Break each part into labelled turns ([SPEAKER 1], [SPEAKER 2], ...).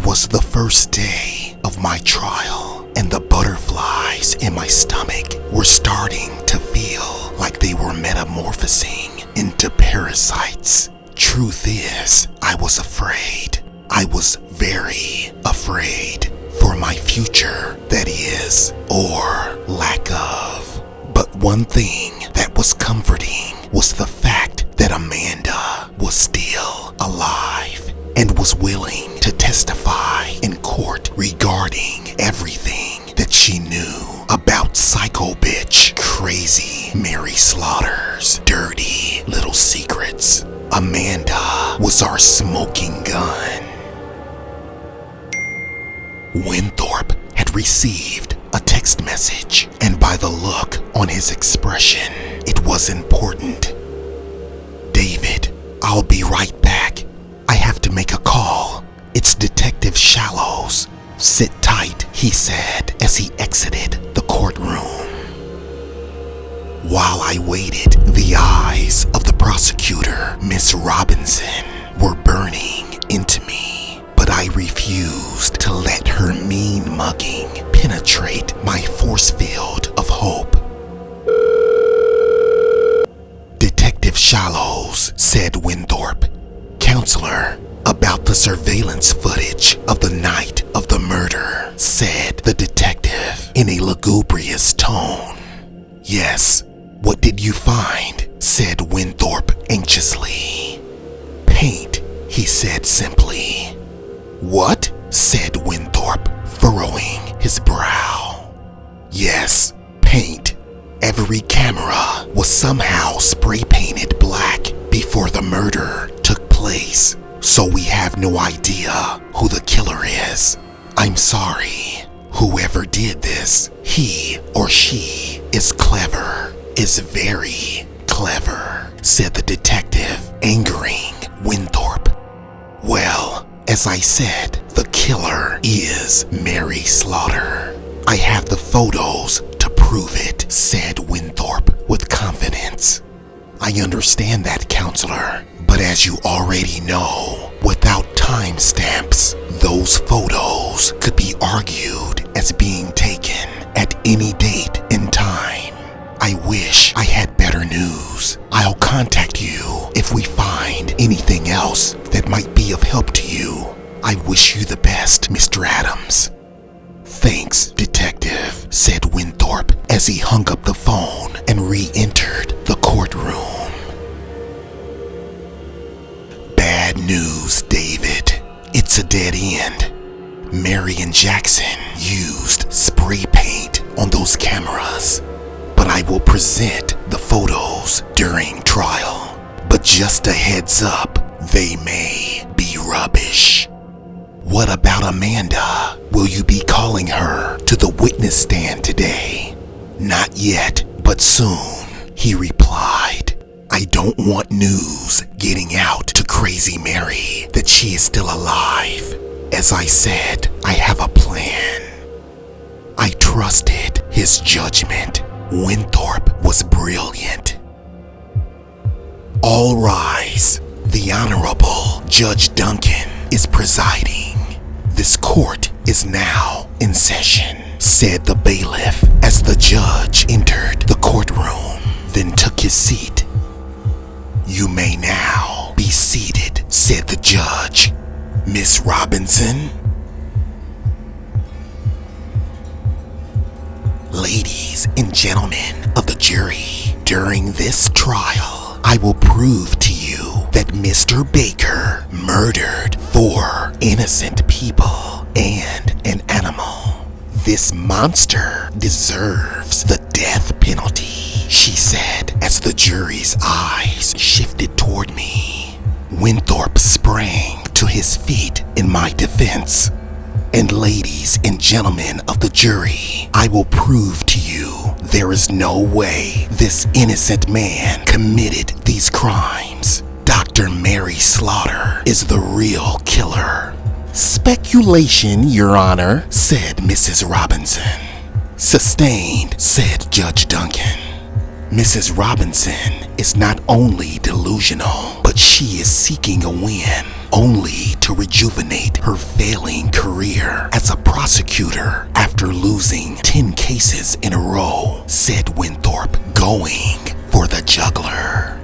[SPEAKER 1] was the first day of my trial, and the butterflies in my stomach were starting to feel like they were metamorphosing into parasites. Truth is, I was afraid. I was very afraid for my future, that is, or lack of. But one thing that was comforting was the fact that Amanda was still alive and was willing to testify in court regarding everything that she knew about psycho bitch crazy Mary Slaughter's dirty little secrets. Amanda was our smoking gun. Winthorpe had received a text message, and by the look on his expression, it was important. David, I'll be right back. I have to make a call. It's Detective Shallows. Sit tight, he said as he exited the courtroom. While I waited, the eyes of the prosecutor, Miss Robinson, were burning into me, but I refused to let her mean mugging penetrate my force field of hope. Detective Shallows, said Winthorpe. Counselor, about the surveillance footage of the night of the murder, said the detective in a lugubrious tone. Yes, what did you find? Said Winthorpe anxiously. Paint, he said simply. What? Said Winthorpe, furrowing his brow. Yes, paint. Every camera was somehow spray painted black before the murder took place, so we have no idea who the killer is. I'm sorry. Whoever did this, he or she is clever, is very clever, said the detective, angering Winthorpe. Well, as I said, the killer is Mary Slaughter. I have the photos to prove it, said Winthorpe with confidence. I understand that, counselor, but as you already know, without timestamps, those photos could be argued as being taken at any date and time. I wish I had better news. I'll contact you if we find anything else that might be of help to you. I wish you the best, Mr. Adams. Thanks, detective, said Winthorpe as he hung up the phone and re-entered the courtroom. Bad news, David. It's a dead end. Mary and Jackson used spray paint on those cameras, but I will present the photos during trial. But just a heads up, they may be rubbish. What about Amanda? Will you be calling her to the witness stand today? Not yet, but soon, he replied. I don't want news getting out to Crazy Mary that she is still alive. As I said, I have a plan. I trusted his judgment. Winthorpe was brilliant. All rise. The Honorable Judge Duncan is presiding. This court is now in session, said the bailiff as the judge entered the courtroom, then took his seat. You may now be seated, said the judge. Miss Robinson? Ladies and gentlemen of the jury, during this trial, I will prove to you that Mr. Baker murdered 4 innocent people and an animal. This monster deserves the death penalty, she said as the jury's eyes shifted toward me. Winthorpe sprang to his feet in my defense. And ladies and gentlemen of the jury, I will prove to you there is no way this innocent man committed these crimes. Dr. Mary Slaughter is the real killer. Speculation, Your Honor, said Mrs. Robinson. Sustained, said Judge Duncan. Mrs. Robinson is not only delusional, but she is seeking a win, only to rejuvenate her failing career as a prosecutor after losing 10 cases in a row, said Winthorpe, going for the juggler.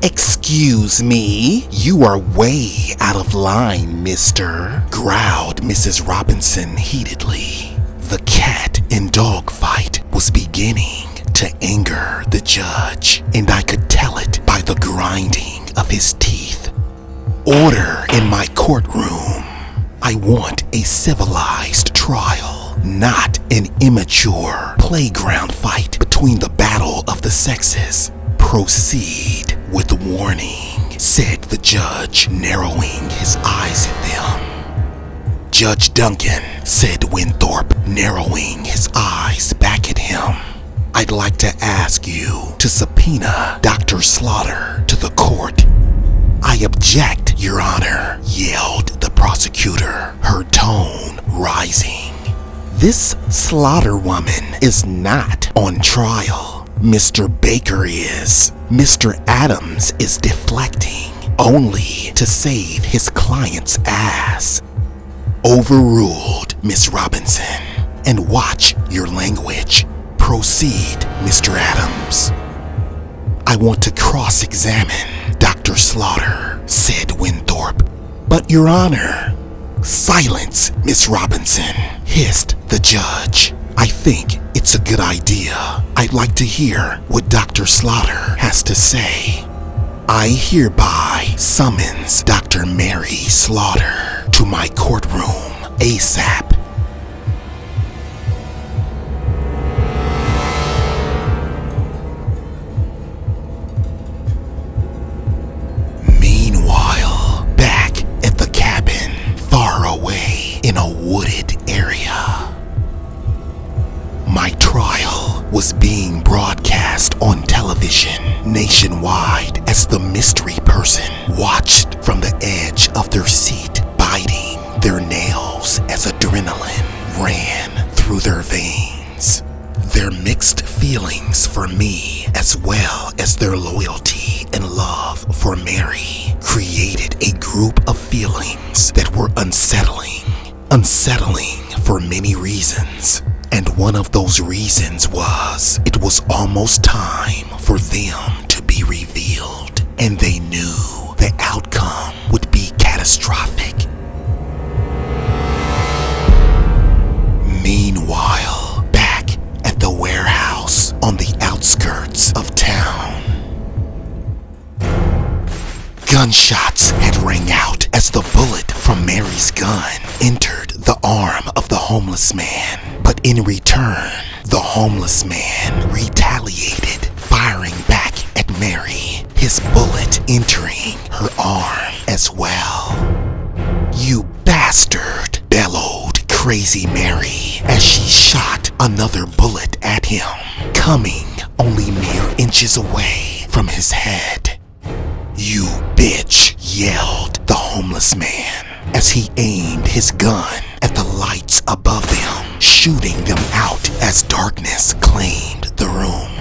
[SPEAKER 1] "Excuse me, you are way out of line, mister," growled Mrs. Robinson heatedly. The cat and dog fight was beginning to anger the judge, and I could tell it by the grinding of his teeth. "Order in my courtroom. I want a civilized trial, not an immature playground fight between the battle of the sexes. Proceed with warning," said the judge, narrowing his eyes at them. "Judge Duncan," said Winthorpe, narrowing his eyes back at him, "I'd like to ask you to subpoena Dr. Slaughter to the court." "I object, Your Honor," yelled the prosecutor, her tone rising. "This Slaughter woman is not on trial. Mr. Baker is. Mr. Adams is deflecting only to save his client's ass." "Overruled, Miss Robinson. And watch your language. Proceed, Mr. Adams." "I want to cross-examine Dr. Slaughter," said Winthorpe. "But, Your Honor—" "Silence, Miss Robinson," hissed the judge. "I think it's a good idea. I'd like to hear what Dr. Slaughter has to say." "I hereby summons Dr. Mary Slaughter to my courtroom ASAP." Meanwhile, back at the cabin, far away in a wooded area, my trial was being broadcast on television nationwide as the mystery person watched from the edge of their seat, biting their nails as adrenaline ran through their veins. Their mixed feelings for me, as well as their loyalty and love for Mary, created a group of feelings that were unsettling. Unsettling for many reasons. And one of those reasons was it was almost time for them to be revealed, and they knew the outcome would be catastrophic. Meanwhile, back at the warehouse on the outskirts of town, gunshots had rang out as the bullet from Mary's gun entered the arm of the homeless man. But in return, the homeless man retaliated, firing back at Mary, his bullet entering her arm as well. "You bastard!" bellowed Crazy Mary as she shot another bullet at him, coming only mere inches away from his head. "You bitch!" yelled the homeless man as he aimed his gun at the lights above them, shooting them out as darkness claimed the room.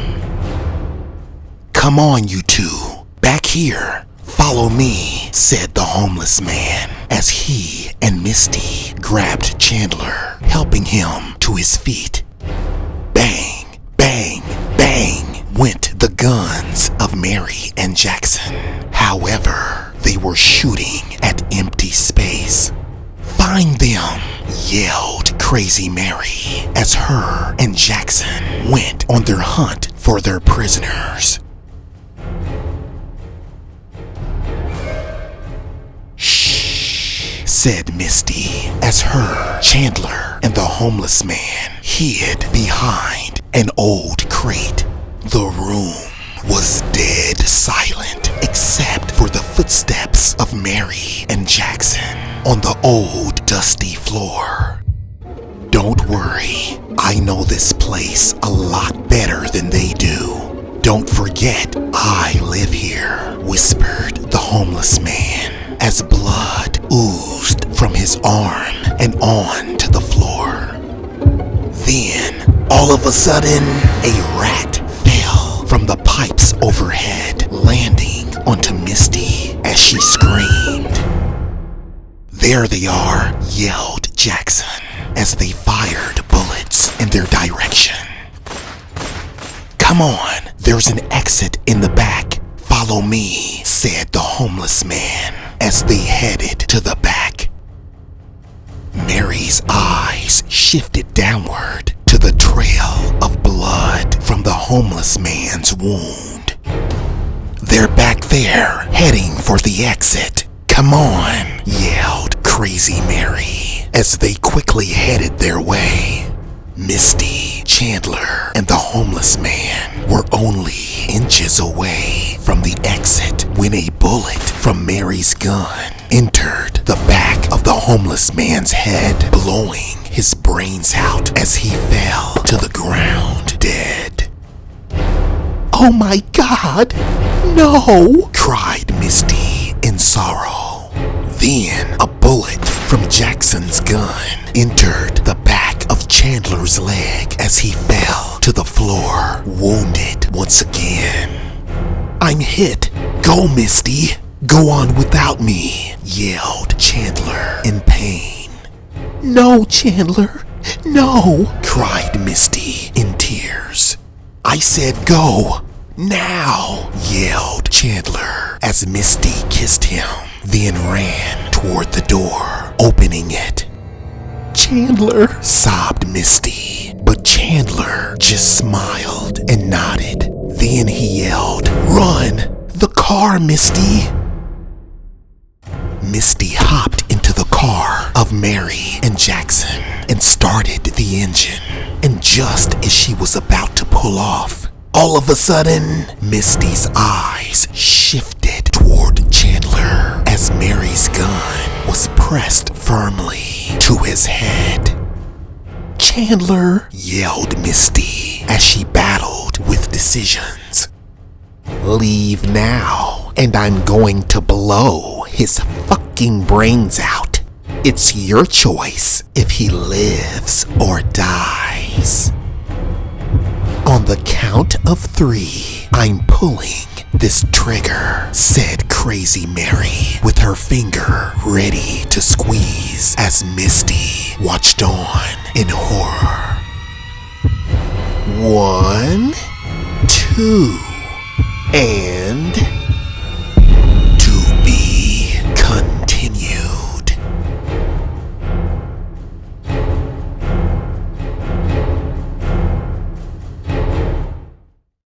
[SPEAKER 1] "Come on, you two, back here. Follow me," said the homeless man as he and Misty grabbed Chandler, helping him to his feet. Bang, bang, bang went the guns of Mary and Jackson. However, they were shooting at empty space. "Find them," yelled Crazy Mary as her and Jackson went on their hunt for their prisoners. "Shh," said Misty as her, Chandler, and the homeless man hid behind an old crate. The room was dead silent except for the footsteps of Mary and Jackson on the old dusty floor. "Don't worry, I know this place a lot better than they do. Don't forget I live here," whispered the homeless man as blood oozed from his arm and on to the floor. Then, all of a sudden, a rat fell from the pipes overhead, landing onto Misty as she screamed. "There they are," yelled Jackson as they fired bullets in their direction. "Come on, there's an exit in the back. Follow me," said the homeless man as they headed to the back. Mary's eyes shifted downward to the trail of blood from the homeless man's wound. "They're back there, heading for the exit. Come on," yelled Crazy Mary as they quickly headed their way. Misty, Chandler, and the homeless man were only inches away from the exit when a bullet from Mary's gun entered the back of the homeless man's head, blowing his brains out as he fell to the ground dead. "Oh my God, no!" cried Misty in sorrow. Then a bullet from Jackson's gun entered the back of Chandler's leg as he fell to the floor, wounded once again. "I'm hit. Go, Misty. Go on without me," yelled Chandler in pain. "No, Chandler, no," cried Misty in tears. "I said go, now," yelled Chandler as Misty kissed him, then ran toward the door, opening it. "Chandler," sobbed Misty, but Chandler just smiled and nodded. Then he yelled, "Run! The car, Misty!" Misty hopped into the car of Mary and Jackson and started the engine. And just as she was about to pull off, all of a sudden, Misty's eyes shifted toward Chandler as Mary's gun was pressed firmly to his head. "Chandler," yelled Misty as she battled with decisions. "Leave now, and I'm going to blow his fucking brains out. It's your choice if he lives or dies. On the count of 3, I'm pulling this trigger," said Crazy Mary with her finger ready to squeeze as Misty watched on in horror. 1, 2, and